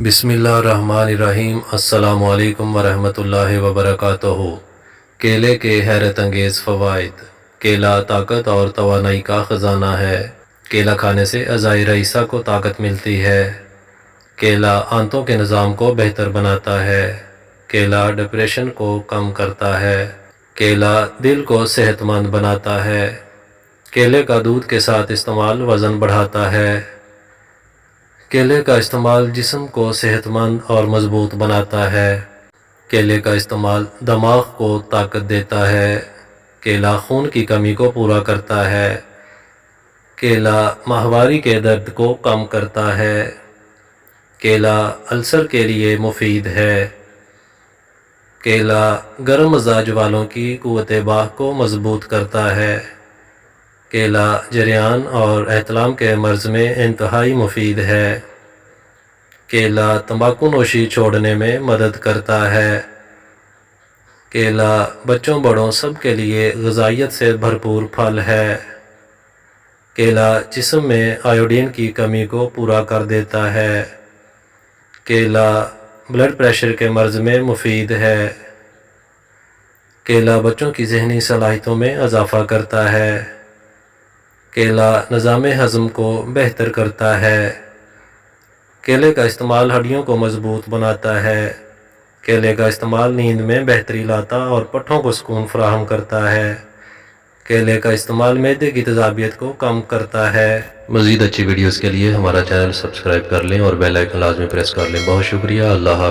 بسم اللہ الرحمن الرحیم۔ السلام علیکم ورحمۃ اللہ وبرکاتہ۔ کیلے کے حیرت انگیز فوائد۔ کیلا طاقت اور توانائی کا خزانہ ہے۔ کیلا کھانے سے اعضائے رئیسہ کو طاقت ملتی ہے۔ کیلا آنتوں کے نظام کو بہتر بناتا ہے۔ کیلا ڈپریشن کو کم کرتا ہے۔ کیلا دل کو صحت مند بناتا ہے۔ کیلے کا دودھ کے ساتھ استعمال وزن بڑھاتا ہے۔ کیلے کا استعمال جسم کو صحت مند اور مضبوط بناتا ہے۔ کیلے کا استعمال دماغ کو طاقت دیتا ہے۔ کیلا خون کی کمی کو پورا کرتا ہے۔ کیلا ماہواری کے درد کو کم کرتا ہے۔ کیلا السر کے لیے مفید ہے۔ کیلا گرم مزاج والوں کی قوت باہ کو مضبوط کرتا ہے۔ کیلا جریان اور احتلام کے مرض میں انتہائی مفید ہے۔ کیلا تمباکو نوشی چھوڑنے میں مدد کرتا ہے۔ کیلا بچوں بڑوں سب کے لیے غذائیت سے بھرپور پھل ہے۔ کیلا جسم میں آیوڈین کی کمی کو پورا کر دیتا ہے۔ کیلا بلڈ پریشر کے مرض میں مفید ہے۔ کیلا بچوں کی ذہنی صلاحیتوں میں اضافہ کرتا ہے۔ کیلا نظام ہضم کو بہتر کرتا ہے۔ کیلے کا استعمال ہڈیوں کو مضبوط بناتا ہے۔ کیلے کا استعمال نیند میں بہتری لاتا اور پٹھوں کو سکون فراہم کرتا ہے۔ کیلے کا استعمال معدے کی تیزابیت کو کم کرتا ہے۔ مزید اچھی ویڈیوز کے لیے ہمارا چینل سبسکرائب کر لیں اور بیل آئیکن لازمی پریس کر لیں۔ بہت شکریہ۔ اللہ حافظ۔